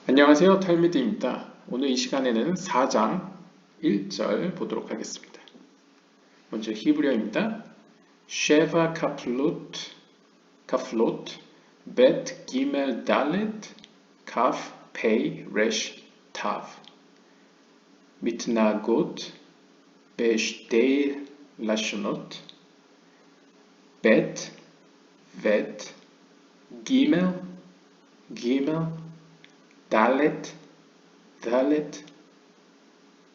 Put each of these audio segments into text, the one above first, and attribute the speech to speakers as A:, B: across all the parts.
A: 안녕하세요. 탈미드입니다. 오늘 이 시간에는 4장 1절 보도록 하겠습니다. 먼저 히브리어입니다. 쉐바 카플롯 벳 기멜 달렛 카프 페이 레시 타브 미트나곳 베시데이 라쇼노트 벳 벳 기멜 달렛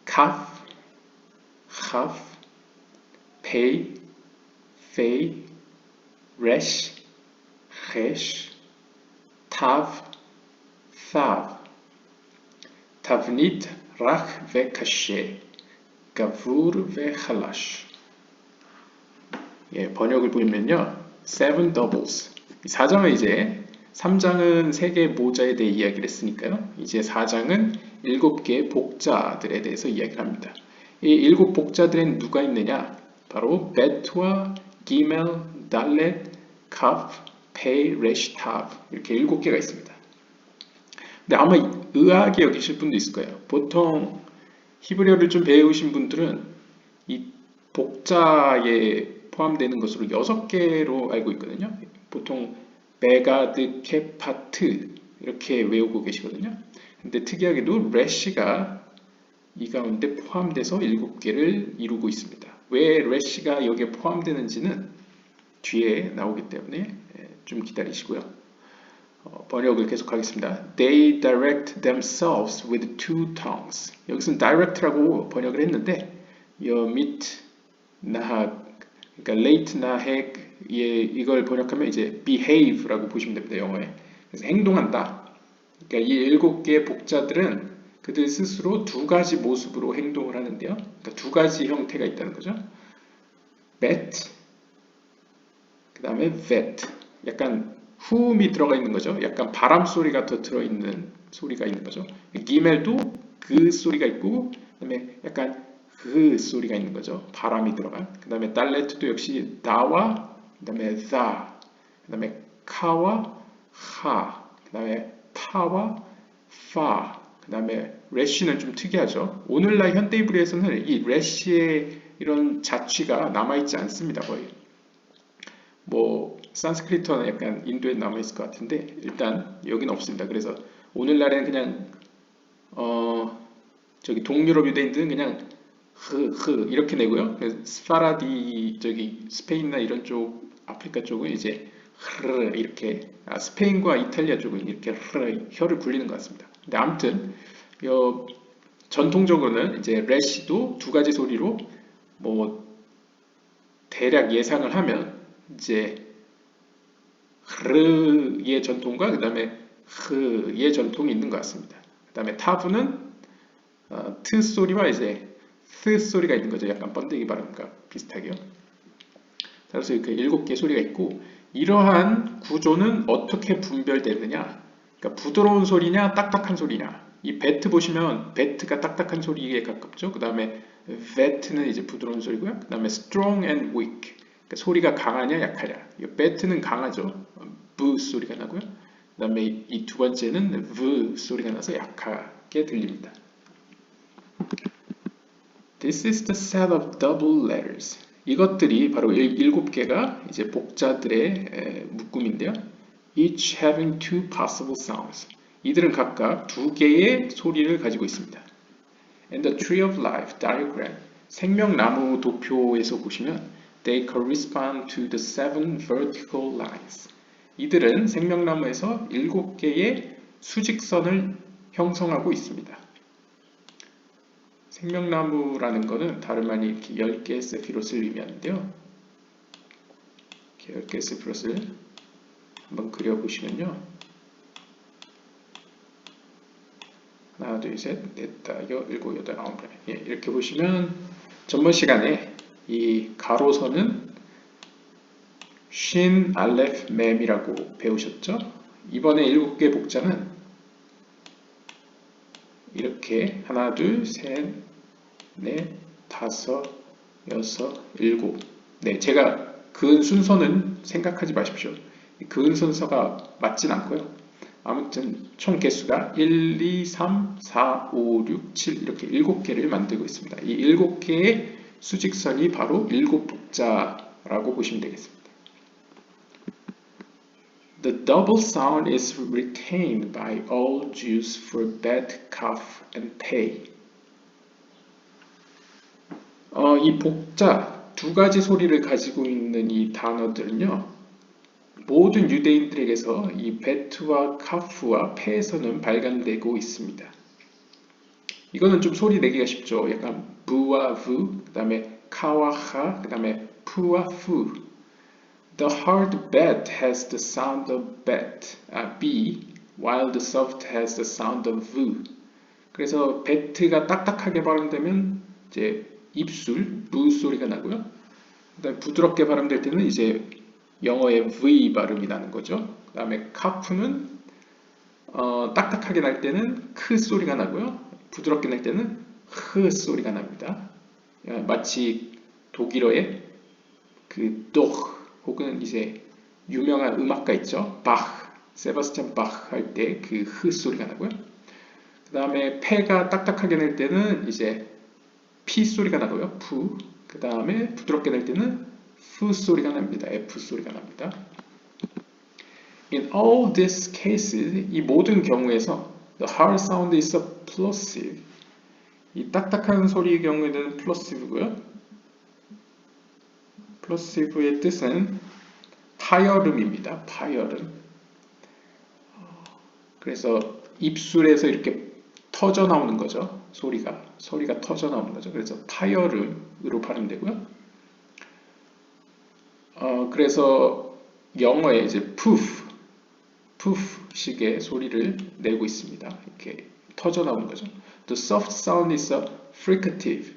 A: 카프 페이 רש, חש, תו, תבנית רך וקשה, גבור וחלש. 번역을 보면요. Seven doubles. 4장은 이제 3장은 3개의 모자에 대해 이야기를 했으니까요. 이제 4장은 7개의 복자들에 대해서 이야기를 합니다. 이 7 복자들은 누가 있느냐? 바로 베트와 기멜, 달렛, 카프, 페이, 레시, 타브 이렇게 7개가 있습니다. 근데 아마 의아하게 여기실 분도 있을 거예요. 보통 히브리어를 좀 배우신 분들은 이 복자에 포함되는 것으로 6개로 알고 있거든요. 보통 메가드, 케파트 이렇게 외우고 계시거든요. 근데 특이하게도 레시가 이 가운데 포함돼서 7개를 이루고 있습니다. 왜 레시가 여기에 포함되는지는 뒤에 나오기 때문에 좀 기다리시고요. 번역을 계속하겠습니다. They direct themselves with two tongues. 여기서는 direct라고 번역을 했는데 밑 나학 그러니까 late 나핵 이걸 번역하면 이제 behave라고 보시면 됩니다. 영어에. 그래서 행동한다. 그러니까 이 7개의 복자들은 그들 스스로 2가지 모습으로 행동을 하는데요. 그러니까 2가지 형태가 있다는 거죠. bet, 그 다음에 vet. 약간 후음이 들어가 있는 거죠. 약간 바람 소리가 더 들어있는 소리가 있는 거죠. 기멜도 그 소리가 있고, 그 다음에 약간 그 소리가 있는 거죠. 바람이 들어간. 그 다음에 달레트도 역시 다와, 그 다음에 다, 그 다음에 카와 하, 그 다음에 파와 파, 그 다음에 레쉬는 좀 특이하죠. 오늘날 현대이브리에서는 이 레쉬의 이런 자취가 남아있지 않습니다. 거의. 뭐 산스크리트어는 약간 인도에 남아있을 것 같은데 일단 여기는 없습니다. 그래서 오늘날에는 그냥 저기 동유럽 유대인들은 그냥 이렇게 내고요. 스파라디 저기 스페인이나 이런 쪽 아프리카 쪽은 이제 이렇게 스페인과 이탈리아 쪽은 이렇게 혀를 굴리는 것 같습니다. 근데 아무튼 전통적으로는 이제 레시도 2가지 소리로 뭐 대략 예상을 하면 이제 의 전통과 그 다음에 의 전통이 있는 것 같습니다. 그 다음에 타브는 트 소리와 이제 스 소리가 있는 거죠. 약간 번데기 발음과 비슷하게요. 그래서 이렇게 7개 소리가 있고 이러한 구조는 어떻게 분별되느냐? 그러니까 부드러운 소리냐, 딱딱한 소리냐? 이 베트 보시면 베트가 딱딱한 소리에 가깝죠. 그 다음에 vet는 이제 부드러운 소리고요. 그 다음에 strong and weak. 그러니까 소리가 강하냐, 약하냐? 이 베트는 강하죠. 브 소리가 나고요. 그 다음에 이 2번째는 v 소리가 나서 약하게 들립니다. This is the set of double letters. 이것들이 바로 7개가 이제 복자들의 묶음인데요. Each having two possible sounds. 이들은 각각 2개의 소리를 가지고 있습니다. And the tree of life diagram. 생명나무 도표에서 보시면 they correspond to the 7 vertical lines. 이들은 생명나무에서 7개의 수직선을 형성하고 있습니다. 생명나무라는 것은 다름 아닌 이렇게 10개의 세피롯을 의미하는데요. 이렇게 10개의 세피롯을 한번 그려보시면요. 하나, 둘, 셋, 넷, 다, 일곱, 여덟, 아홉. 이렇게 보시면 전번 시간에 이 가로선은 신, 알레프, mem이라고 배우셨죠? 이번에 7개의 복자는 이렇게 하나, 둘, 셋, 넷, 다섯, 여섯, 일곱. 네, 제가 그은 순서는 생각하지 마십시오. 그은 순서가 맞진 않고요. 아무튼 총 개수가 1, 2, 3, 4, 5, 6, 7 이렇게 7개를 만들고 있습니다. 이 7개의 수직선이 바로 7복자라고 보시면 되겠습니다. The double sound is retained by all Jews for bet, kaf, and pay. 이 복자 두 가지 소리를 가지고 있는 이 단어들은요, 모든 유대인들에게서 이 베트와 카프와 페에서는 발간되고 있습니다. 이거는 좀 소리 내기가 쉽죠. 약간 부와 부, 그 다음에 카와 하, 그 다음에 푸와 푸. The hard bet has the sound of bet, B, while the soft has the sound of V. 그래서 bet가 딱딱하게 발음되면 이제 입술, V 소리가 나고요. 그다음에 부드럽게 발음될 때는 이제 영어의 V 발음이 나는 거죠. 그 다음에 카프는 딱딱하게 날 때는 크 소리가 나고요. 부드럽게 날 때는 흐 소리가 납니다. 마치 독일어의 그 doch 혹은 이제 유명한 음악가 있죠. 바흐, 세바스찬 바흐 할 때 그 흐 소리가 나고요. 그 다음에 페가 딱딱하게 낼 때는 이제 P 소리가 나고요. 푸. 그 다음에 부드럽게 낼 때는 푸 소리가 납니다. F 소리가 납니다. In all these cases, 이 모든 경우에서 the hard sound is a plosive. 이 딱딱한 소리의 경우에는 plosive고요. plosive의 뜻은 파열음입니다. 파열음. 그래서 입술에서 이렇게 터져 나오는 거죠. 소리가 터져 나오는 거죠. 그래서 파열음으로 발음되고요. 그래서 영어에 이제 puff식의 소리를 내고 있습니다. 이렇게 터져 나오는 거죠. The soft sound is a fricative.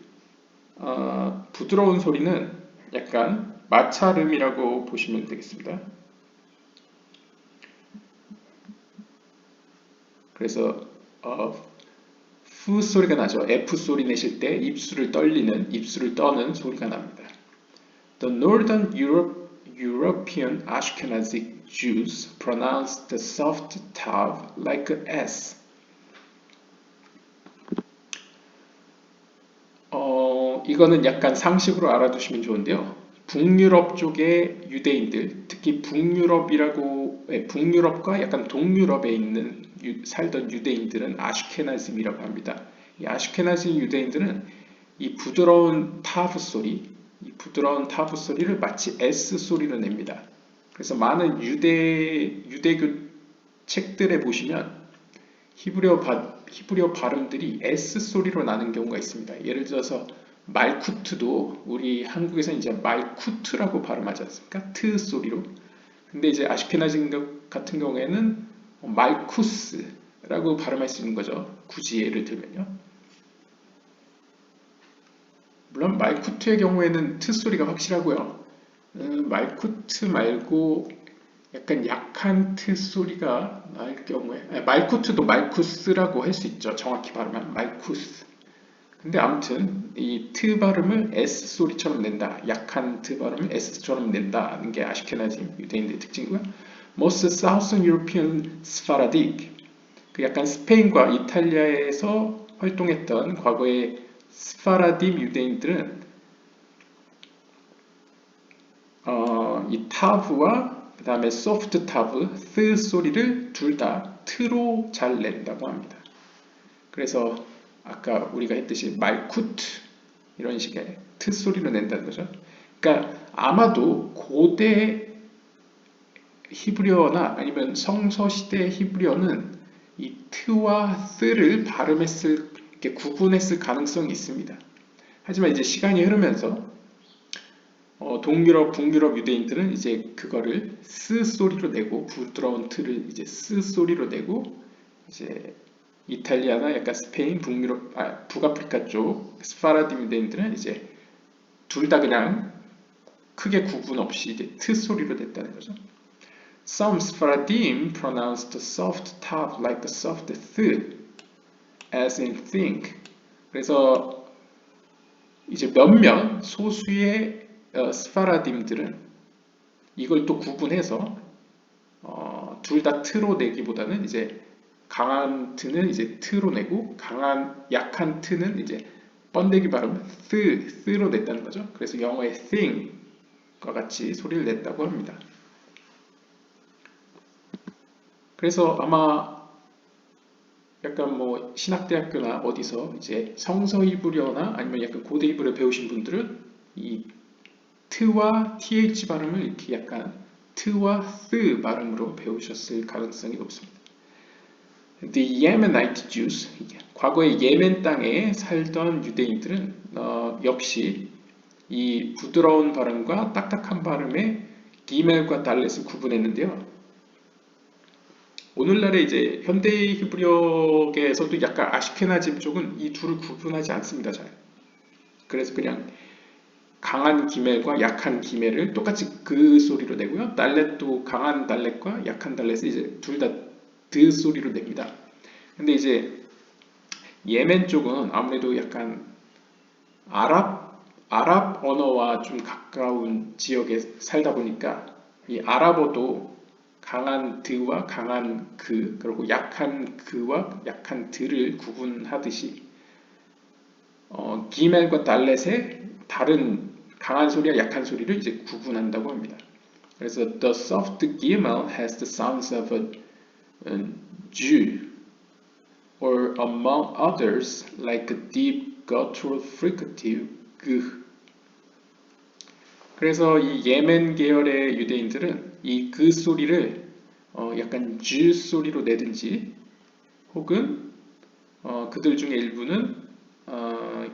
A: 부드러운 소리는 약간 마찰음이라고 보시면 되겠습니다. 그래서 푸 소리가 나죠. F 소리 내실 때 입술을 떠는 소리가 납니다. The Northern European Ashkenazic Jews pronounce the soft tav like a S. 이거는 약간 상식으로 알아두시면 좋은데요. 북유럽 쪽의 유대인들, 특히 북유럽과 약간 동유럽에 살던 유대인들은 아슈케나즘이라고 합니다. 이 아슈케나즘 유대인들은 이 부드러운 타브 소리를 마치 S 소리로 냅니다. 그래서 많은 유대교 책들에 보시면 히브리어 발음들이 S 소리로 나는 경우가 있습니다. 예를 들어서 말쿠트도 우리 한국에서 이제 말쿠트라고 발음하지 않습니까? 트 소리로. 근데 이제 아슈케나즘 같은 경우에는 말쿠스라고 발음할 수 있는 거죠. 굳이 예를 들면요. 물론 말쿠트의 경우에는 트 소리가 확실하고요. 말쿠트 말고 약간 약한 트 소리가 날 경우에 말쿠트도 말쿠스라고 할 수 있죠. 정확히 발음하면 말쿠스. 근데 아무튼 이 트 발음을 S 소리처럼 낸다. 약한 트 발음을 S처럼 낸다는 게 아슈케나즘 유대인들의 특징이고요. Most Southern European Sephardic, 그 약간 스페인과 이탈리아에서 활동했던 과거의 스파라딤 유대인들은 이 타브와 그 다음에 소프트 타브, 스 소리를 둘 다 트로 잘 낸다고 합니다. 그래서 아까 우리가 했듯이 말쿠트 이런 식의 트 소리로 낸다는 거죠. 그러니까 아마도 고대 히브리어나 아니면 성서시대 히브리어는 이 트와 스를 이렇게 구분했을 가능성이 있습니다. 하지만 이제 시간이 흐르면서 동유럽, 북유럽 유대인들은 이제 그거를 스 소리로 내고 부드러운 트를 이제 스 소리로 내고 이제 이탈리아나 약간 스페인, 북아프리카 쪽 스파라딤 유대인들은 이제 둘 다 그냥 크게 구분 없이 이제 트 소리로 냈다는 거죠. Some Sephardim pronounce the soft tav like a soft th, as in think. 그래서 이제 몇몇 소수의 스파라딤들은 이걸 또 구분해서 둘 다 트로 내기보다는 이제 강한 트는 이제 트로 내고 약한 트는 이제 번데기 발음 스로 냈다는 거죠. 그래서 영어의 thing과 같이 소리를 냈다고 합니다. 그래서 아마 약간 뭐 신학대학교나 어디서 이제 성서 히브리어나 아니면 약간 고대 히브리어 배우신 분들은 이 트와 th 발음을 이렇게 약간 트와 스 발음으로 배우셨을 가능성이 높습니다. The Yemenite Jews, 과거에 예멘 땅에 살던 유대인들은 역시 이 부드러운 발음과 딱딱한 발음의 기멜과 달렛을 구분했는데요. 오늘날의 이제 현대 히브리어계에서도 약간 아시케나즘 쪽은 이 둘을 구분하지 않습니다. 잘. 그래서 그냥 강한 기멜과 약한 기멜을 똑같이 그 소리로 내고요. 달렛도 강한 달렛과 약한 달렛을 이제 둘 다 드 소리로 냅니다. 근데 이제 예멘 쪽은 아무래도 약간 아랍 언어와 좀 가까운 지역에 살다 보니까 이 아랍어도 강한 드와 강한 그, 그리고 약한 그와 약한 드를 구분하듯이 기멜과 달렛의 다른 강한 소리와 약한 소리를 이제 구분한다고 합니다. 그래서 the soft gimel has the sounds of a Jew, or among others, like a deep guttural fricative g. 그래서 이 예멘 계열의 유대인들은 이 그 소리를 약간 주 소리로 내든지 혹은 그들 중에 일부는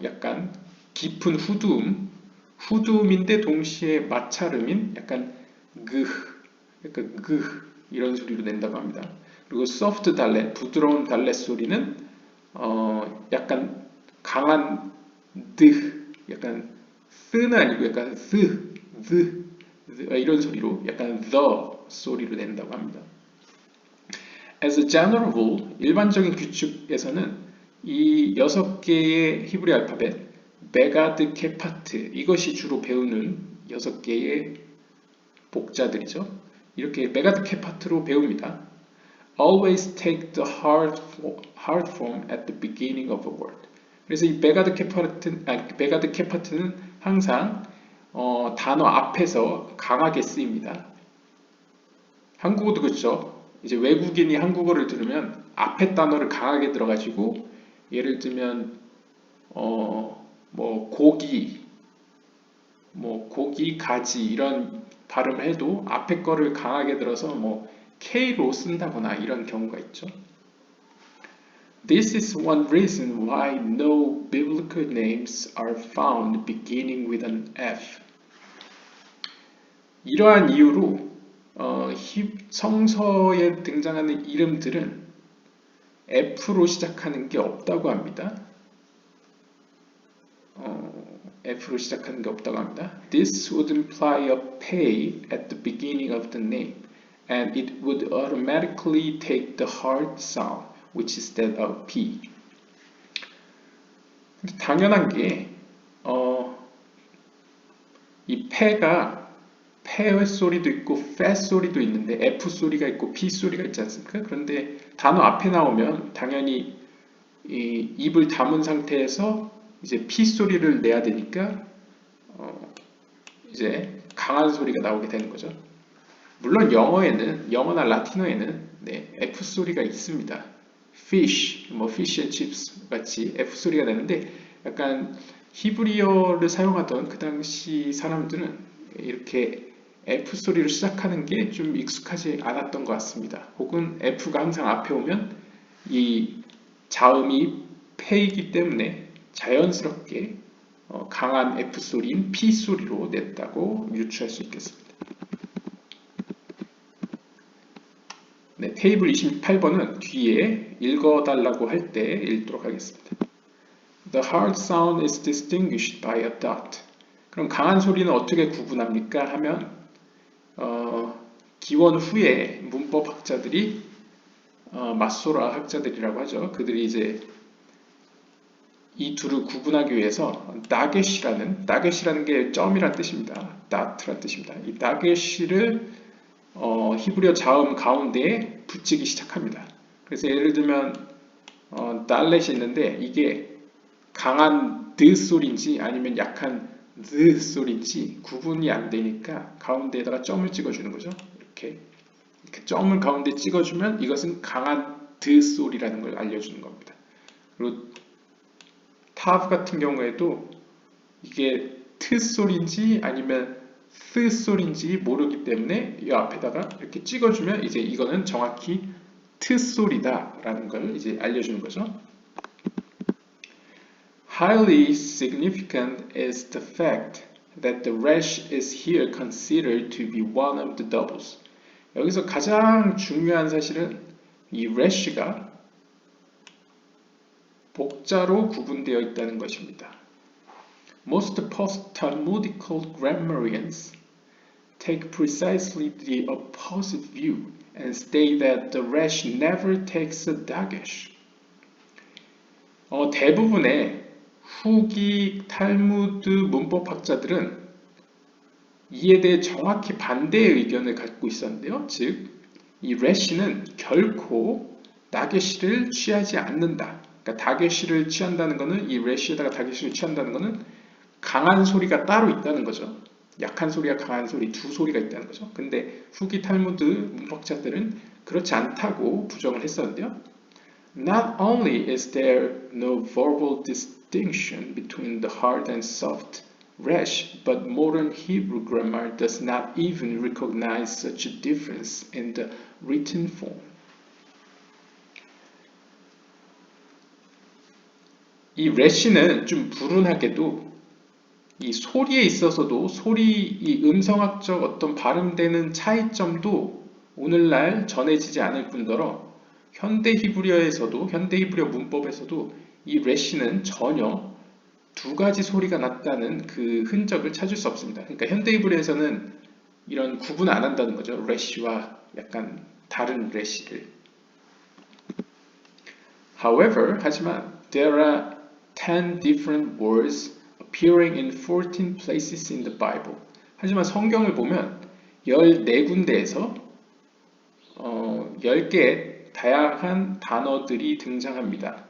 A: 약간 깊은 후두음인데 동시에 마찰음인 약간 약간 이런 소리로 낸다고 합니다. 그리고 soft 달렛, 부드러운 달렛 소리는 약간 강한 약간 스는 아니고 약간 이런 소리로 약간 the 소리로 낸다고 합니다. As a general rule, 일반적인 규칙에서는 이 6개의 히브리 알파벳, 메가드 케파트, 이것이 주로 배우는 6개의 복자들이죠. 이렇게 메가드 케파트로 배웁니다. Always take the hard form at the beginning of a word. 그래서 이 메가드 케파트는 항상 단어 앞에서 강하게 쓰입니다. 한국어도 그렇죠. 이제 외국인이 한국어를 들으면 앞에 단어를 강하게 들어가지고 예를 들면 뭐 고기, 가지 이런 발음을 해도 앞에 거를 강하게 들어서 뭐 K로 쓴다거나 이런 경우가 있죠. This is one reason why no biblical names are found beginning with an F. 이러한 이유로 성서에 등장하는 이름들은 F로 시작하는 게 없다고 합니다. F로 시작하는 게 없다고 합니다. This would imply a pay at the beginning of the name, and it would automatically take the hard sound, which is that of P. 당연한 게 이 패가 패 소리도 있고 패 소리도 있는데 F 소리가 있고 P 소리가 있지 않습니까? 그런데 단어 앞에 나오면 당연히 이 입을 다문 상태에서 이제 P 소리를 내야 되니까 이제 강한 소리가 나오게 되는 거죠. 물론 영어나 라틴어에는 F 소리가 있습니다. fish, fish and chips 같이 F 소리가 나는데 약간 히브리어를 사용하던 그 당시 사람들은 이렇게 F 소리로 시작하는 게 좀 익숙하지 않았던 것 같습니다. 혹은 F가 항상 앞에 오면 이 자음이 패이기 때문에 자연스럽게 강한 F 소리인 P 소리로 냈다고 유추할 수 있겠습니다. 네, 테이블 28번은 뒤에 읽어달라고 할 때 읽도록 하겠습니다. The hard sound is distinguished by a dot. 그럼 강한 소리는 어떻게 구분합니까? 하면 기원 후에 문법 학자들이 마소라 학자들이라고 하죠. 그들이 이제 이 둘을 구분하기 위해서 다겟이라는 게 점이란 뜻입니다. dot란 뜻입니다. 이 다겟을 히브리어 자음 가운데에 붙이기 시작합니다. 그래서 예를 들면 달렛이 있는데 이게 강한 드 소리인지 아니면 약한 드 소리인지 구분이 안 되니까 가운데에다가 점을 찍어주는 거죠. 이렇게 점을 가운데 찍어주면 이것은 강한 드 소리라는 걸 알려주는 겁니다. 그리고 타브 같은 경우에도 이게 트 소리인지 아니면 스 소리인지 모르기 때문에 이 앞에다가 이렇게 찍어주면 이제 이거는 정확히 트 소리다라는 걸 이제 알려주는 거죠. Highly significant is the fact that the resh is here considered to be one of the doubles. 여기서 가장 중요한 사실은 이 resh가 복자로 구분되어 있다는 것입니다. Most post-Talmudical grammarians take precisely the opposite view and state that the resh never takes a dagesh. 대부분의 후기 탈무드 문법학자들은 이에 대해 정확히 반대의 의견을 갖고 있었는데요. 즉, 이 레시는 결코 다게시를 취하지 않는다. 그러니까 다게시를 취한다는 것은 이 레시에다가 다게시를 취한다는 것은 강한 소리가 따로 있다는 거죠. 약한 소리와 강한 소리 두 소리가 있다는 거죠. 근데 후기 탈무드 문법학자들은 그렇지 않다고 부정을 했었는데요. Not only is there no verbal distinction between the hard and soft resh, but modern Hebrew grammar does not even recognize such a difference in the written form. 이 resh는 좀 불운하게도 이 소리에 있어서도 이 음성학적 어떤 발음되는 차이점도 오늘날 전해지지 않을 뿐더러 현대 히브리어 문법에서도 이 resh는 전혀 두 가지 소리가 났다는 그 흔적을 찾을 수 없습니다. 그러니까 현대 히브리어에서는 이런 구분 안 한다는 거죠. resh와 약간 다른 resh를. However, 하지만 there are 10 different words appearing in 14 places in the Bible. 하지만 성경을 보면 14군데에서 10개의 다양한 단어들이 등장합니다.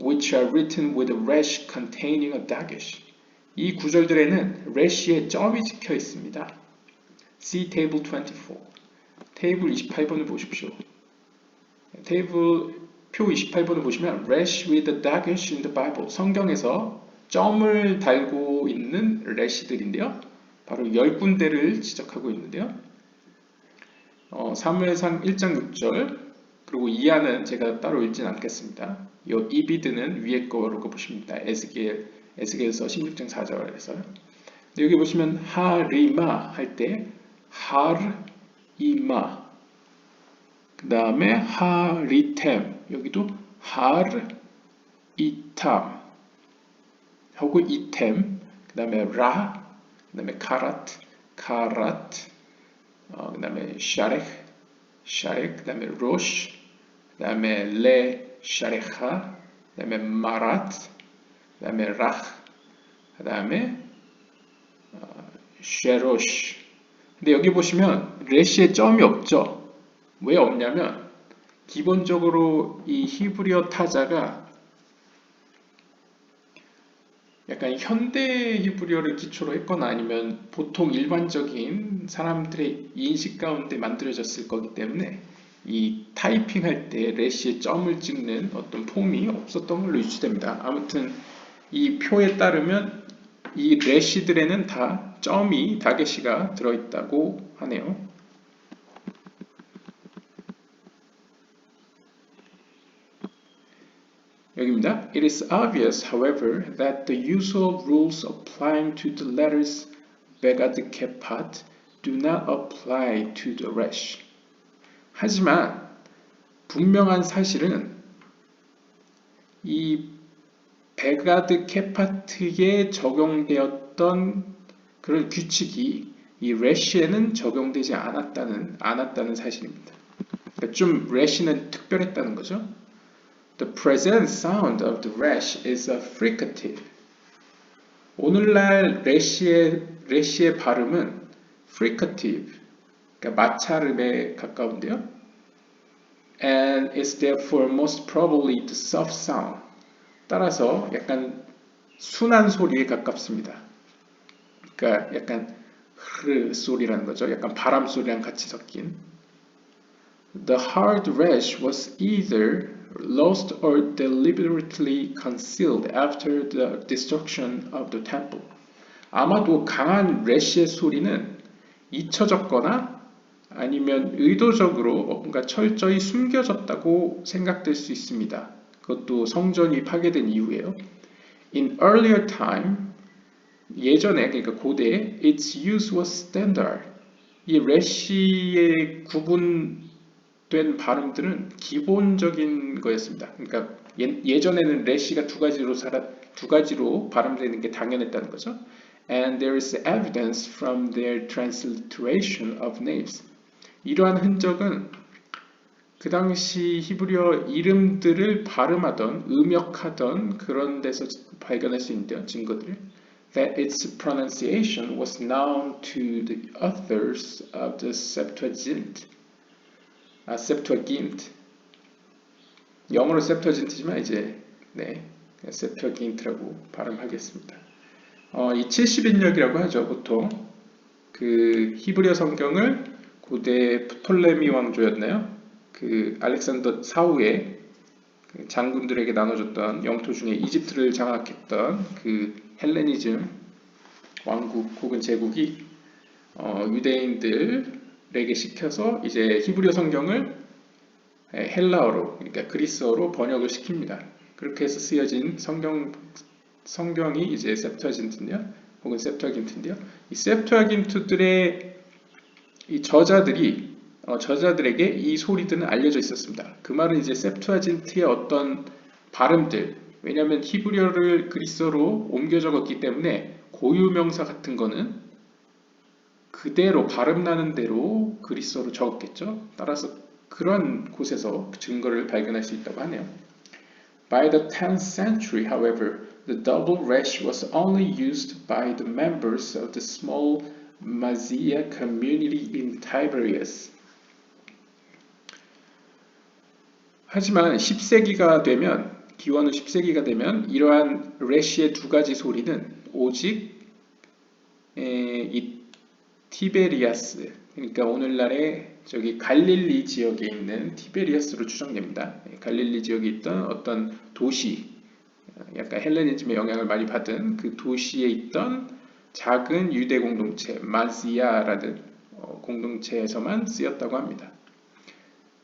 A: which are written with a resh containing a dagesh. 이 구절들에는 resh의 점이 찍혀 있습니다. See table 24. 테이블 28번을 보십시오. 테이블 표 28번을 보시면 resh with a dagesh in the Bible. 성경에서 점을 달고 있는 resh들인데요. 바로 10군데를 지적하고 있는데요. 사무엘상 1장 6절 그리고 이하는 제가 따로 읽지는 않겠습니다. 이 이비드는 위에 거로 보시면 됩니다. 에스겔서 16장 4절에서요. 여기 보시면 하리마 할 때 하르이마 그 다음에 하리템 여기도 하르이탐 하고 이템 그 다음에 라 그 다음에 카라트 그 다음에 샤렉 그 다음에 로시 그 다음에 레 샤레ха 그 다음에 마라트 그 다음에 ራሕ 그 다음에 쉐로시. 근데 여기 보시면 레시에 점이 없죠. 왜 없냐면 기본적으로 이 히브리어 타자가 약간 현대 히브리어를 기초로 했거나 아니면 보통 일반적인 사람들의 인식 가운데 만들어졌을 거기 때문에 이 타이핑 할 때 레시에 점을 찍는 어떤 폼이 없었던 걸로 유추됩니다. 아무튼 이 표에 따르면 이 레시들에는 다 점이 다게시가 들어있다고 하네요. 여기입니다. It is obvious, however, that the usual rules applying to the letters begad kepat do not apply to the resh. 하지만 분명한 사실은 이 베가드 케파트에 적용되었던 그런 규칙이 이 레시에는 적용되지 않았다는 사실입니다. 그러니까 좀 레시는 특별했다는 거죠. The present sound of the resh is a fricative. 오늘날 레시의 발음은 fricative, 그러니까 마찰음에 가까운데요. And is therefore most probably the soft sound. 따라서 약간 순한 소리에 가깝습니다. 그러니까 약간 흐르 소리라는 거죠. 약간 바람 소리랑 같이 섞인. The hard rash was either lost or deliberately concealed after the destruction of the temple. 아마도 강한 래시의 소리는 잊혀졌거나 아니면 의도적으로 뭔가 철저히 숨겨졌다고 생각될 수 있습니다. 그것도 성전이 파괴된 이후에요. In earlier time, 예전에 그러니까 고대에 its use was standard. 이 래시의 구분된 발음들은 기본적인 거였습니다. 그러니까 예전에는 래시가 두 가지로 발음되는 게 당연했다는 거죠. And there is evidence from their transliteration of names. 이러한 흔적은 그 당시 히브리어 이름들을 발음하던 음역하던 그런 데서 발견할 수 있는데요. 증거들. That its pronunciation was known to the authors of the Septuagint. Septuagint. 영어로 Septuagint지만 이제 Septuagint라고 발음하겠습니다. 이 70인역이라고 하죠. 보통 그 히브리어 성경을 고대 프톨레미 왕조였나요? 그 알렉산더 사후에 장군들에게 나눠줬던 영토 중에 이집트를 장악했던 그 헬레니즘 왕국 혹은 제국이 유대인들에게 시켜서 이제 히브리어 성경을 헬라어로 그러니까 그리스어로 번역을 시킵니다. 그렇게 해서 쓰여진 성경이 이제 셉투아진트인데요. 혹은 셉투아긴트인데요. 이 셉투아긴트들의 이 저자들에게 이 소리들은 알려져 있었습니다. 그 말은 이제 셉투아진트의 어떤 발음들, 왜냐하면 히브리어를 그리스어로 옮겨 적었기 때문에 고유명사 같은 거는 그대로 발음 나는 대로 그리스어로 적었겠죠. 따라서 그런 곳에서 증거를 발견할 수 있다고 하네요. By the 10th century, however, the double resh was only used by the members of the small Mazzia community in Tiberias. 하지만 10세기가 되면 기원 후 10세기가 되면 이러한 레시의 두 가지 소리는 오직 이 티베리아스, 그러니까 오늘날의 저기 갈릴리 지역에 있는 티베리아스로 추정됩니다. 갈릴리 지역에 있던 어떤 도시, 약간 헬레니즘의 영향을 많이 받은 그 도시에 있던 작은 유대 공동체, 마지아라는 공동체에서만 쓰였다고 합니다.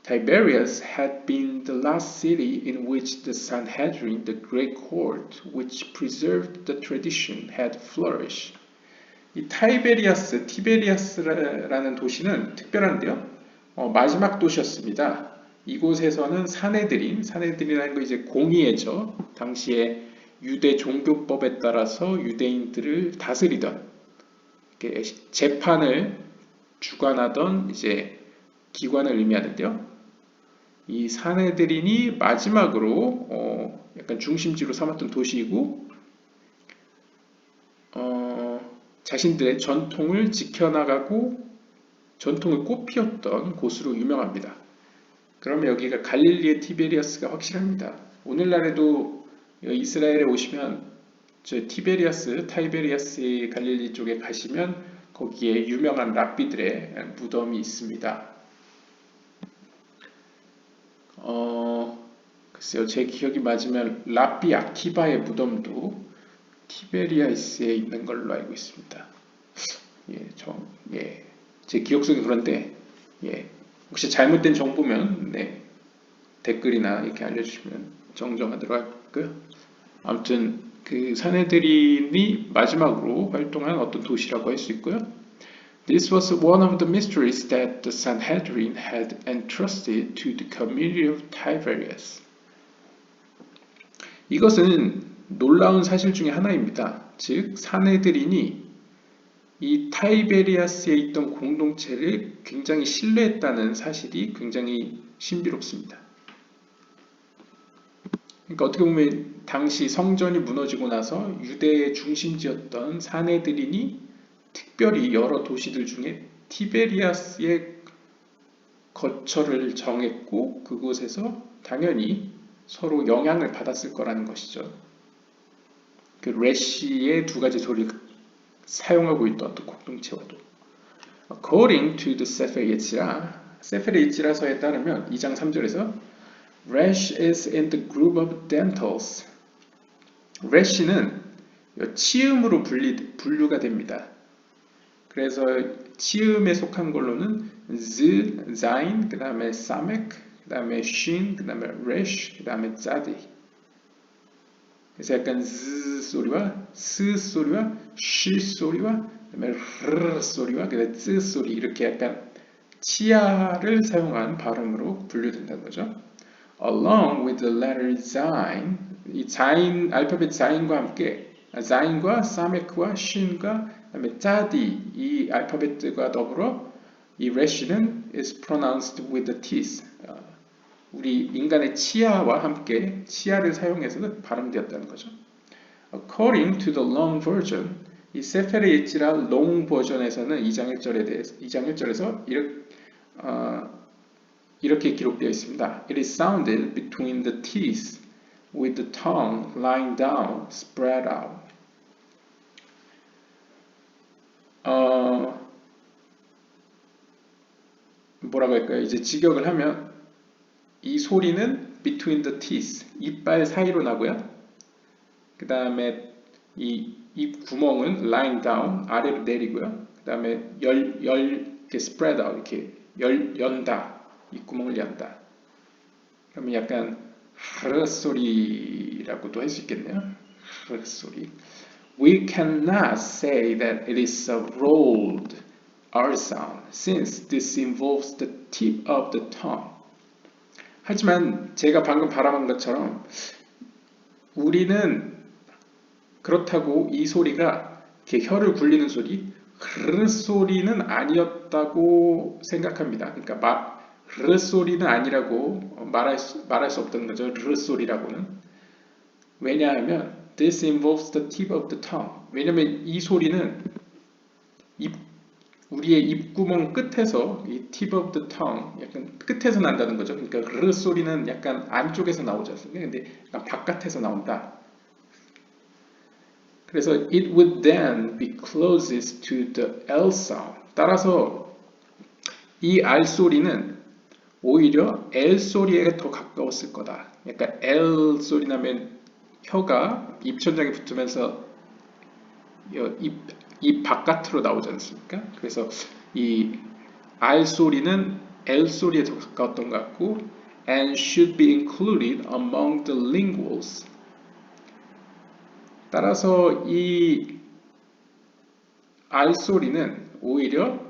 A: Tiberias had been the last city in which the Sanhedrin, the great court which preserved the tradition, had flourished. 이 티베리아스라는 도시는 특별한데요. 마지막 도시였습니다. 이곳에서는 사내들이라는 거 이제 공의회죠. 당시에 유대 종교법에 따라서 유대인들을 다스리던 재판을 주관하던 이제 기관을 의미하는데요. 이 사내들인이 마지막으로 약간 중심지로 삼았던 도시이고 자신들의 전통을 지켜나가고 전통을 꽃피웠던 곳으로 유명합니다. 그러면 여기가 갈릴리의 티베리아스가 확실합니다. 오늘날에도 이스라엘에 오시면 저 타이베리아스의 갈릴리 쪽에 가시면 거기에 유명한 랍비들의 무덤이 있습니다. 글쎄요, 제 기억이 맞으면 랍비 아키바의 무덤도 티베리아스에 있는 걸로 알고 있습니다. 제 기억 속에 그런데, 혹시 잘못된 정보면, 댓글이나 이렇게 알려주시면 정정하도록 할고요. 아무튼, 그 사내들인이 마지막으로 활동한 어떤 도시라고 할 수 있고요. This was one of the mysteries that the Sanhedrin had entrusted to the community of Tiberias. 이것은 놀라운 사실 중에 하나입니다. 즉, 사내들인이 이 타이베리아스에 있던 공동체를 굉장히 신뢰했다는 사실이 굉장히 신비롭습니다. 그러니까 어떻게 보면 당시 성전이 무너지고 나서 유대의 중심지였던 사내들인이 특별히 여러 도시들 중에 티베리아스의 거처를 정했고 그곳에서 당연히 서로 영향을 받았을 거라는 것이죠. 그 레시의 두 가지 소리를 사용하고 있던 또 공동체와도. According to the Sefer Yetzirah, 세페르 예지라서에 따르면 2장 3절에서 Resh is in the group of dentals. Resh는 치음으로 분류가 됩니다. 그래서 치음에 속한 걸로는 Z, Zain, 그 다음에 Samek, 그 다음에 Shin, 그 다음에 Resh, 그 다음에 Tzadi. 그래서 약간 Z 소리와 S 소리와 Sh 소리와 그 다음에 R 소리와 그 다음에 Z 소리 이렇게 약간 치아를 사용한 발음으로 분류된다는 거죠. Along with the letter Zain, 이 자인 알파벳 자인과 함께 자인과 사메크와 쉰과 그다음에 짜디 이 알파벳과 더불어 이 레시는 is pronounced with the teeth. 우리 인간의 치아와 함께 치아를 사용해서 발음되었다는 거죠. According to the long version, 이 세페르 예지라 롱 버전에서는 2장 1절에서 이렇게 기록되어 있습니다. It is sounded between the teeth with the tongue lying down, spread out. 뭐라고 할까요? 이제 직역을 하면 이 소리는 between the teeth, 이빨 사이로 나고요. 그 다음에 이 입 구멍은 lying down, 아래로 내리고요. 그 다음에 이렇게 spread out, 이렇게 연다, 입 구멍을 연다. 그러면 약간 하르 소리라고도 할 수 있겠네요. 하르 소리. We cannot say that it is a rolled R sound, since this involves the tip of the tongue. 하지만 제가 방금 발음한 것처럼 우리는 그렇다고 이 소리가 이렇게 혀를 굴리는 소리, 흐르 소리는 아니었다고 생각합니다. 그러니까 흐르 소리는 아니라고 말할 수 없다는 거죠. 흐르 소리라고는. 왜냐하면 this involves the tip of the tongue. 왜냐하면 이 소리는 우리의 입구멍 끝에서 이 tip of the tongue 약간 끝에서 난다는 거죠. 그러니까 흐르 소리는 약간 안쪽에서 나오지 않습니까? 근데 약간 바깥에서 나온다. 그래서 it would then be closest to the L sound. 따라서 이 R 소리는 오히려 L 소리에 더 가까웠을 거다. 약간 L 소리 나면 혀가 입천장에 붙으면서 입 바깥으로 나오지 않습니까? 그래서 이 R 소리는 L 소리에 더 가까웠던 것 같고 and should be included among the linguals. 따라서 이 R 소리는 오히려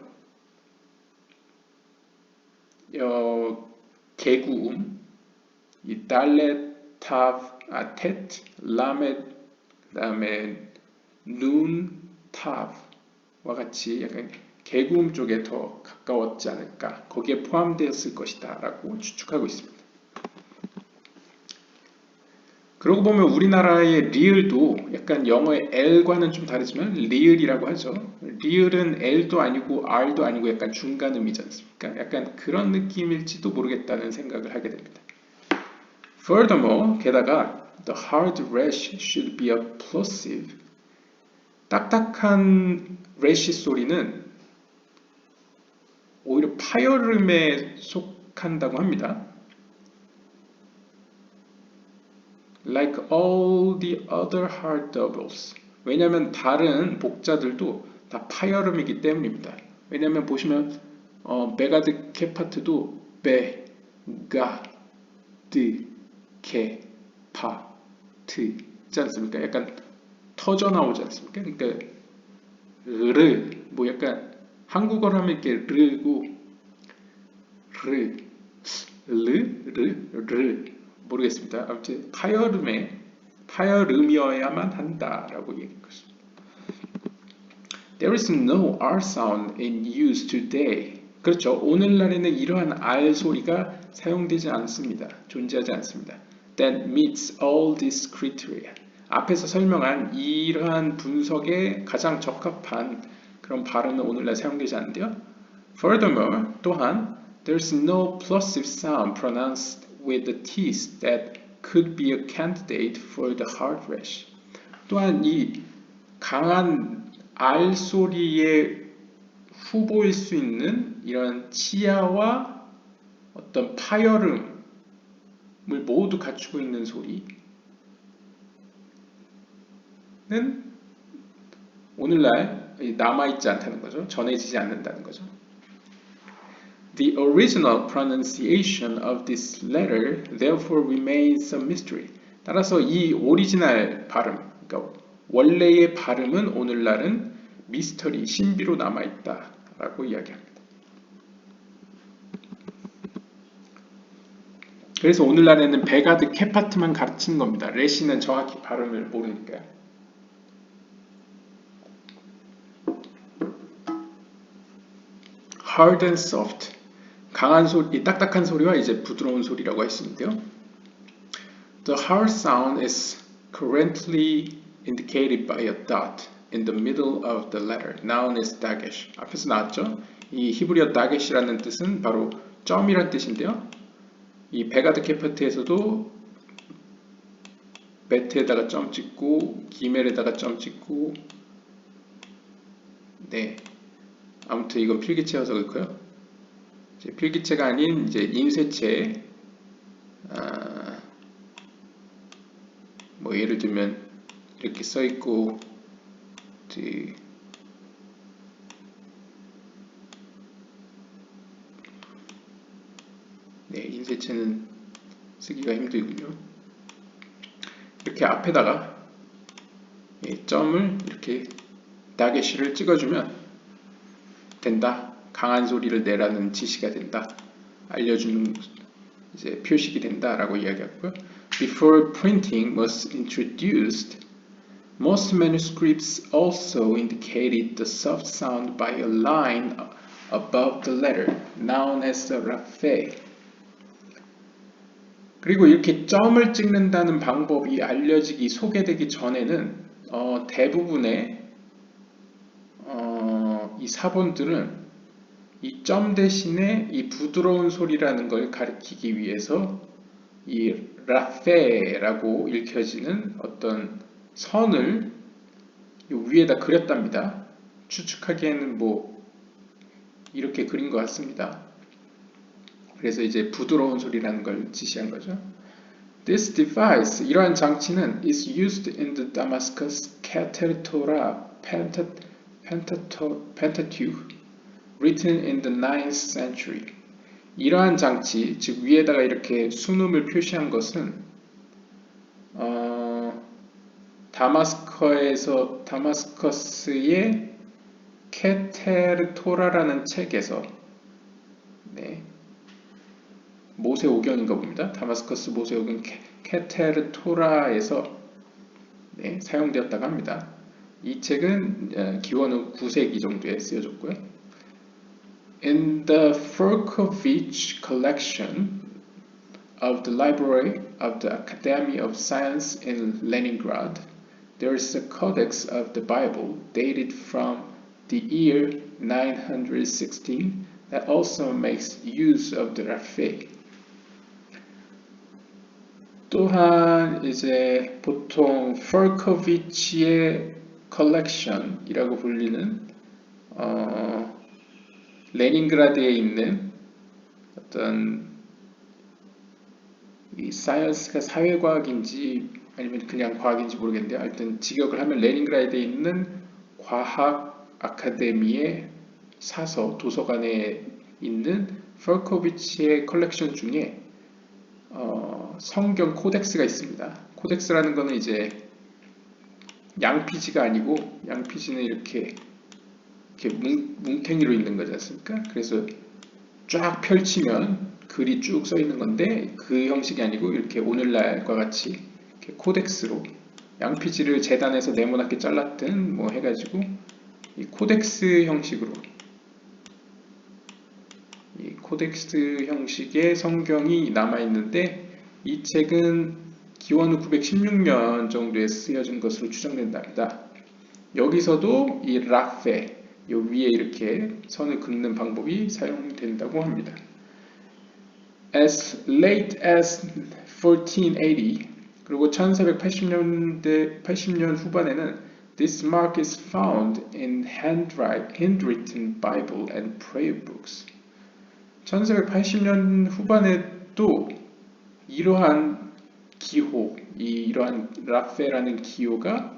A: 개구음, 이 달렛, 탑, 텟, 라멧, 그 다음에 눈, 탑과 같이 약간 개구음 쪽에 더 가까웠지 않을까, 거기에 포함되었을 것이다 라고 추측하고 있습니다. 그러고 보면 우리나라의 리을도 약간 영어의 L과는 좀 다르지만 리을이라고 하죠. 리을은 L도 아니고 R도 아니고 약간 중간음이지 않습니까? 약간 그런 느낌일지도 모르겠다는 생각을 하게 됩니다. Furthermore, 게다가 the hard rash should be a plosive. 딱딱한 rash 소리는 오히려 파열음에 속한다고 합니다. Like all the other hard doubles. 왜냐하면 다른 복자들도 다 파열음이기 때문입니다. 왜냐하면 보시면 메가드 케파트도 베, 가, 드, 케, 파, 트 있지 않습니까? 약간 터져 나오지 않습니까? 그러니까 르, 뭐 약간 한국어로 하면 이렇게 르고 르 모르겠습니다. 아무튼 파열음이어야만 한다라고 얘기한 것입니다. There is no R sound in use today. 그렇죠. 오늘날에는 이러한 R 소리가 사용되지 않습니다. 존재하지 않습니다. That meets all these criteria. 앞에서 설명한 이러한 분석에 가장 적합한 그런 발음은 오늘날 사용되지 않는데요. Furthermore, 또한 there's no plosive sound pronounced with the teeth that could be a candidate for the heart rash. 또한 이 강한 R 소리의 후보일 수 있는 이런 치아와 어떤 파열음을 모두 갖추고 있는 소리는 오늘날 남아있지 않다는 거죠. 전해지지 않는다는 거죠. The original pronunciation of this letter therefore remains a mystery. 따라서 이 오리지널 발음, 그러니까 원래의 발음은 오늘날은 미스터리, 신비로 남아있다라고 이야기합니다. 그래서 오늘날에는 베가드 케파트만 가르치는 겁니다. 레시는 정확히 발음을 모르니까요. Hard and soft. 강한 소리, 딱딱한 소리와 이제 부드러운 소리라고 했었는데요. The hard sound is currently indicated by a dot in the middle of the letter, known as dagesh. 앞에서 나왔죠? 이 히브리어 dagesh라는 뜻은 바로 점이란 뜻인데요. 이 베가드 케파트에서도 베트에다가 점 찍고 기멜에다가 점 찍고 네, 아무튼 이건 필기체여서 그렇고요. 이제 필기체가 아닌 이제 인쇄체, 뭐 예를 들면 이렇게 써 있고 네, 인쇄체는 쓰기가 힘들군요. 이렇게 앞에다가 점을 이렇게 다게시를 찍어주면 된다. 강한 소리를 내라는 지시가 된다. 알려주는 이제 표식이 된다라고 이야기하고요. Before printing was introduced, most manuscripts also indicated the soft sound by a line above the letter, known as the raphe. 그리고 이렇게 점을 찍는다는 방법이 알려지기, 소개되기 전에는 대부분의 이 사본들은 이 점 대신에 이 부드러운 소리라는 걸 가리키기 위해서 이 라페라고 읽혀지는 어떤 선을 위에다 그렸답니다. 추측하기에는 뭐 이렇게 그린 것 같습니다. 그래서 이제 부드러운 소리라는 걸 지시한 거죠. This device, 이러한 장치는 is used in the Damascus Keter Torah Pentateuch, written in the 9th century. 이러한 장치, 즉 위에다가 이렇게 순음을 표시한 것은 다마스커스의 케테르 토라라는 책에서 모세오경인가 봅니다. 다마스커스 모세오경 케테르 토라에서 사용되었다고 합니다. 이 책은 기원 후 9세기 정도에 쓰여졌고요. In the Furkovich collection of the Library of the Academy of Science in Leningrad, there is a codex of the Bible dated from the year 916 that also makes use of the raphe. 또한 이제 보통 펄코비치의 컬렉션이라고 불리는 레닌그라드에 있는 어떤 이 사이언스가 사회과학인지 아니면 그냥 과학인지 모르겠는데 하여튼 직역을 하면 레닌그라드에 있는 과학 아카데미의 사서 도서관에 있는 펄코비치의 컬렉션 중에 성경 코덱스가 있습니다. 코덱스라는 거는 이제 양피지가 아니고 양피지는 이렇게 뭉탱이로 있는 거지 않습니까? 그래서 쫙 펼치면 글이 쭉 써 있는 건데 그 형식이 아니고 이렇게 오늘날과 같이 이렇게 코덱스로 양피지를 재단에서 네모나게 잘랐든 뭐 해가지고 이 코덱스 형식으로 이 코덱스 형식의 성경이 남아 있는데 이 책은 기원 후 916년 정도에 쓰여진 것으로 추정된답니다. 여기서도 이 라페, 요 위에 이렇게 선을 긋는 방법이 사용된다고 합니다. As late as 1480 그리고 1480년 후반에는 This mark is found in handwritten Bible and prayer books. 1480년 후반에 또 이러한 기호, 이러한 라페라는 기호가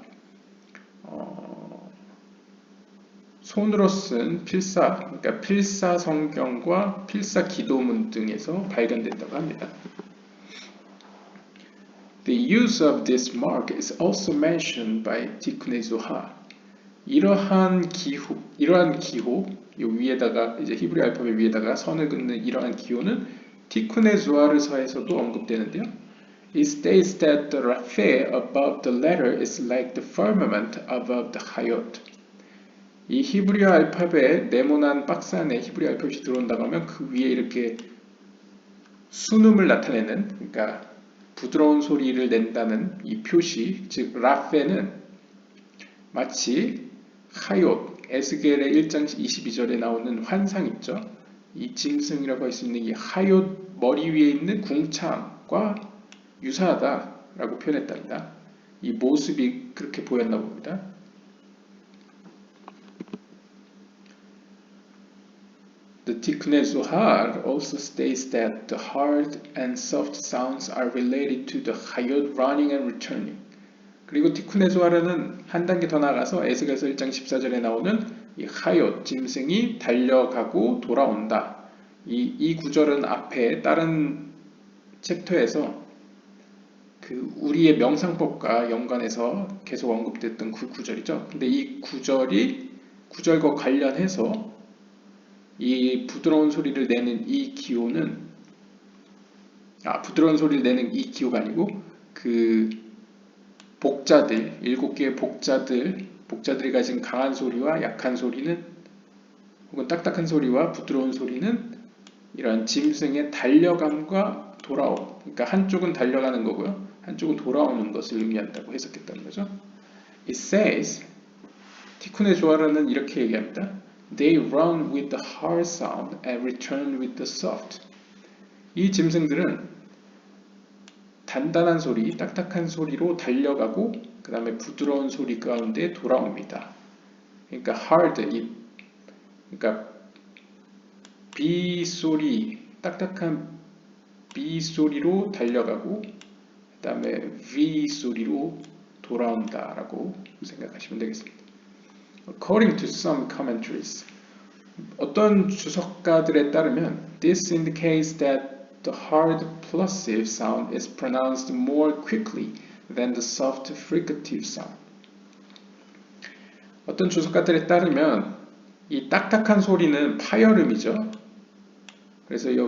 A: 손으로 쓴 그러니까 필사 성경과 필사 기도문 등에서 발견된다고 합니다. The use of this mark is also mentioned by Tikkun Zohar. 이러한 기호, 요 위에다가 이제 히브리 알파벳 위에다가 선을 긋는 이러한 기호는 티쿤의 조아르서에서도 언급되는데요. It states that the raphe above the letter is like the firmament above the hayot. 이 히브리 알파벳 네모난 박스 안에 히브리 알파벳이 들어온다고 하면 그 위에 이렇게 순음을 나타내는, 그러니까 부드러운 소리를 낸다는 이 표시, 즉 라페는 마치 하얏, 에스겔의 1장 22절에 나오는 환상 있죠. 이 짐승이라고 할 수 있는 이 하얏 머리 위에 있는 궁창과 유사하다라고 표현했답니다. 이 모습이 그렇게 보였나 봅니다. The Tikkun Zohar also states that the hard and soft sounds are related to the hayot running and returning. 그리고 티쿤의 조아르는 한 단계 더 나아가서 에스겔서 1장 14절에 나오는 이 하얏, 짐승이 달려가고 돌아온다. 이 구절은 앞에 다른 챕터에서 그 우리의 명상법과 연관해서 계속 언급됐던 그 구절이죠. 근데 이 구절과 관련해서 이 부드러운 소리를 내는 이 기호는 부드러운 소리를 내는 이 기호가 아니고 그 복자들, 7개의 복자들이 가진 강한 소리와 약한 소리는 혹은 딱딱한 소리와 부드러운 소리는 이러한 짐승의 달려감과 돌아옴, 그러니까 한쪽은 달려가는 거고요, 한쪽은 돌아오는 것을 의미한다고 해석했다는 거죠. It says, 티쿤의 조아르는 이렇게 얘기합니다. They run with the hard sound and return with the soft. 이 짐승들은 단단한 소리, 딱딱한 소리로 달려가고 그 다음에 부드러운 소리 가운데 돌아옵니다. 그러니까 hard, 그러니까 B 소리, 딱딱한 B 소리로 달려가고 그 다음에 V 소리로 돌아온다라고 생각하시면 되겠습니다. According to some commentaries, 어떤 주석가들에 따르면 this indicates that the hard plosive sound is pronounced more quickly than the soft fricative sound. 어떤 주석가들에 따르면 이 딱딱한 소리는 파열음이죠. 그래서 이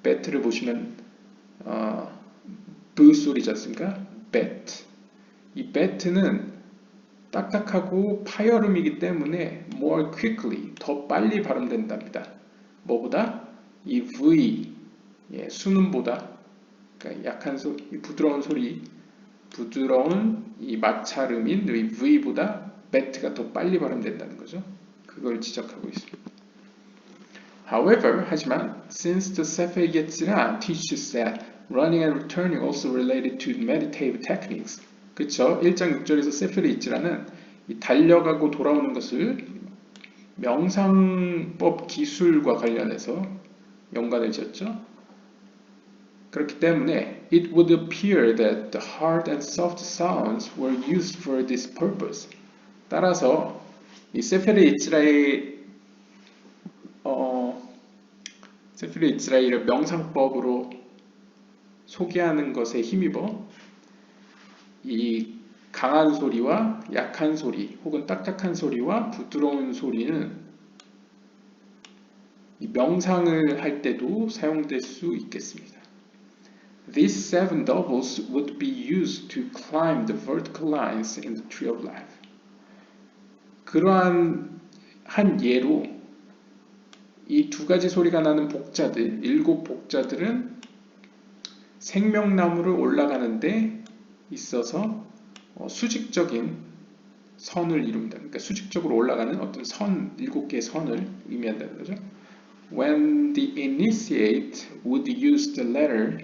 A: 배트를 보시면 브 소리지 않습니까? 배트. 이 배트는 딱딱하고 파열음이기 때문에 more quickly, 더 빨리 발음된답니다. 뭐보다? 이 V, 순음보다, 그러니까 약한 소리, 부드러운 소리, 부드러운 이 마찰음인 이 V보다 배트가 더 빨리 발음된다는 거죠. 그걸 지적하고 있습니다. However, 하지만 since the Sefer Yetzirah teaches that running and returning also related to meditative techniques, 그쵸? 1장 6절에서 세페르 이치라는 이 달려가고 돌아오는 것을 명상법 기술과 관련해서 연관을 지었죠. 그렇기 때문에 it would appear that the hard and soft sounds were used for this purpose. 따라서 이 세페르 이치라이를 명상법으로 소개하는 것에 힘입어 이 강한 소리와 약한 소리 혹은 딱딱한 소리와 부드러운 소리는 이 명상을 할 때도 사용될 수 있겠습니다. These 7 doubles would be used to climb the vertical lines in the tree of life. 그러한 한 예로 이 두 가지 소리가 나는 복자들, 7 복자들은 생명나무를 올라가는데 있어서 수직적인 선을 이룹니다. 그러니까 수직적으로 올라가는 어떤 선, 7개의 선을 의미한다는 거죠. When the initiate would use the ladder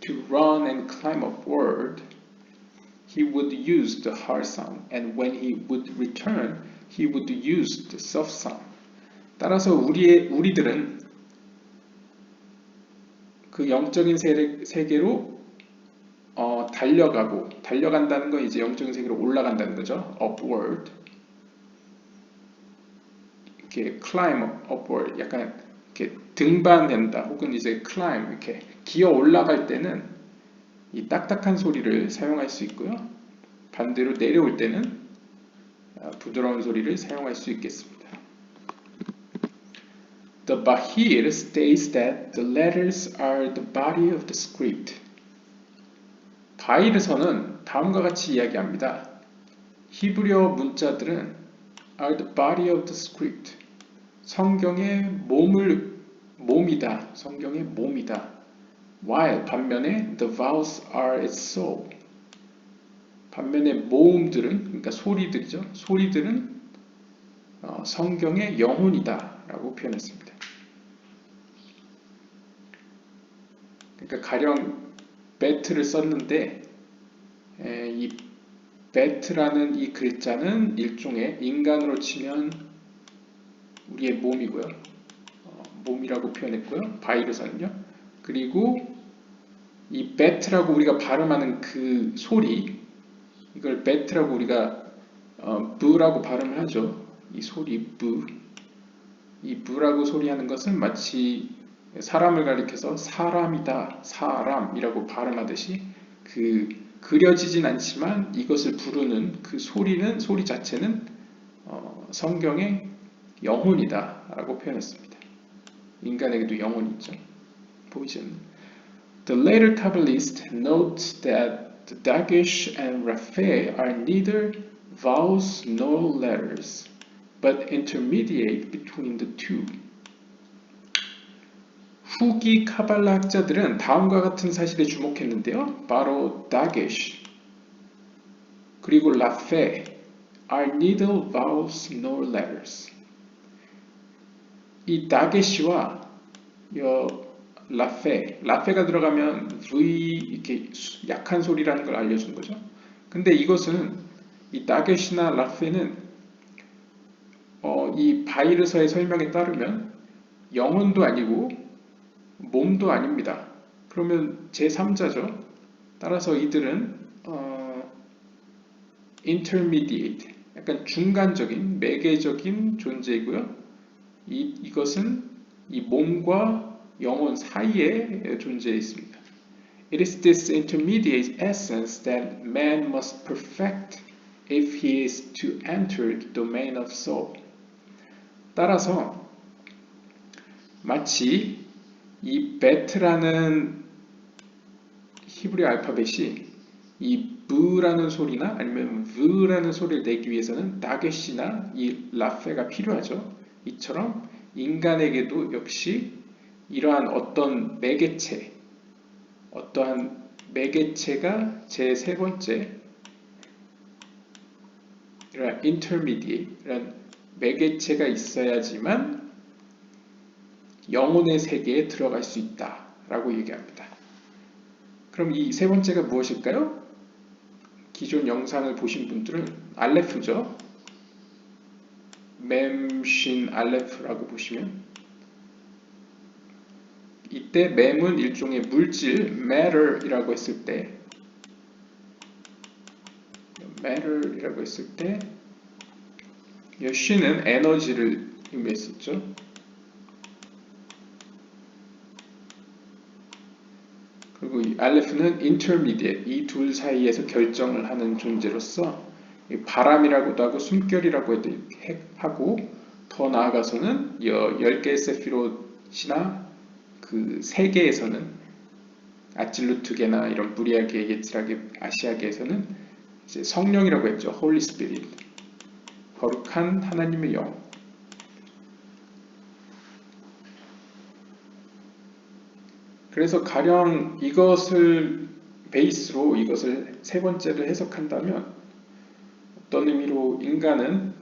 A: to run and climb upward, he would use the hard sound, and when he would return, he would use the soft sound. 따라서 우리들은 그 영적인 세계로 달려간다는 건 이제 영적인 세계로 올라간다는 거죠. upward. 이렇게 climb upward, 약간 이렇게 등반된다, 혹은 이제 climb, 이렇게 기어 올라갈 때는 이 딱딱한 소리를 사용할 수 있고요. 반대로 내려올 때는 부드러운 소리를 사용할 수 있겠습니다. The Bahir states that the letters are the body of the script. 바히르서는 다음과 같이 이야기합니다. 히브리어 문자들은 are the body of the script. 성경의 몸이다. 성경의 몸이다. While 반면에 the vowels are its soul. 반면에 모음들은, 그러니까 소리들이죠. 소리들은 성경의 영혼이다 라고 표현했습니다. 그러니까 가령 배트를 썼는데 이 배트라는 이 글자는 일종의 인간으로 치면 우리의 몸이고요. 몸이라고 표현했고요. 바이러스는요. 그리고 이 배트라고 우리가 발음하는 그 소리, 이걸 배트라고 우리가 부라고 발음을 하죠. 이 소리 부. 이 부라고 소리하는 것은 마치 사람을 가리켜서 사람이다, 사람이라고 발음하듯이 그려지진 않지만 이것을 부르는 그 소리는, 소리 자체는 성경의 영혼이다 라고 표현했습니다. 인간에게도 영혼이 있죠. 보이죠? The later Kabbalists note that the Dagesh and Raphae are neither vowels nor letters, but intermediate between the two. 후기 카발라 학자들은 다음과 같은 사실에 주목했는데요. 바로 다게시 그리고 라페 are neither vowels nor letters. 이 다게시와 라페가 들어가면 V 이렇게 약한 소리라는 걸 알려준 거죠. 근데 이것은 이 다게시나 라페는 이 바이르서의 설명에 따르면 영혼도 아니고 몸도 아닙니다. 그러면 제3자죠. 따라서 이들은 intermediate, 약간 중간적인, 매개적인 존재이고요. 이것은 이 몸과 영혼 사이에 존재해 있습니다. It is this intermediate essence that man must perfect if he is to enter the domain of soul. 따라서 마치 이 베트라는 히브리 알파벳이 이 부라는 소리나 아니면 브라는 소리를 내기 위해서는 다게시나 이 라페가 필요하죠. 이처럼 인간에게도 역시 이러한 어떠한 매개체가 제 세 번째 이런 intermediate, 이런 매개체가 있어야지만 영혼의 세계에 들어갈 수 있다라고 얘기합니다. 그럼 이 세 번째가 무엇일까요? 기존 영상을 보신 분들은 알레프죠. mem신 알레프라고 보시면 이때 mem은 일종의 물질 matter이라고 했을 때 신은 에너지를 의미했었죠. 그리고 이 알레프는 intermediate, 이 둘 사이에서 결정을 하는 존재로서 바람이라고도 하고 숨결이라고 하고 더 나아가서는 10개의 세피롯이나 그 세계에서는 아찔루트계나 이런 무리아계, 예츠라계, 아시아계에서는 이제 성령이라고 했죠. Holy Spirit, 거룩한 하나님의 영. 그래서 가령 이것을 베이스로 이것을 세 번째를 해석한다면 어떤 의미로 인간은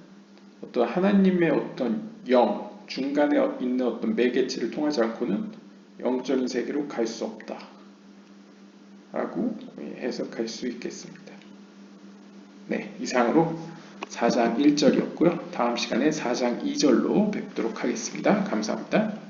A: 어떤 하나님의 어떤 영, 중간에 있는 어떤 매개체를 통하지 않고는 영적인 세계로 갈 수 없다 라고 해석할 수 있겠습니다. 네, 이상으로 4장 1절이었고요. 다음 시간에 4장 2절로 뵙도록 하겠습니다. 감사합니다.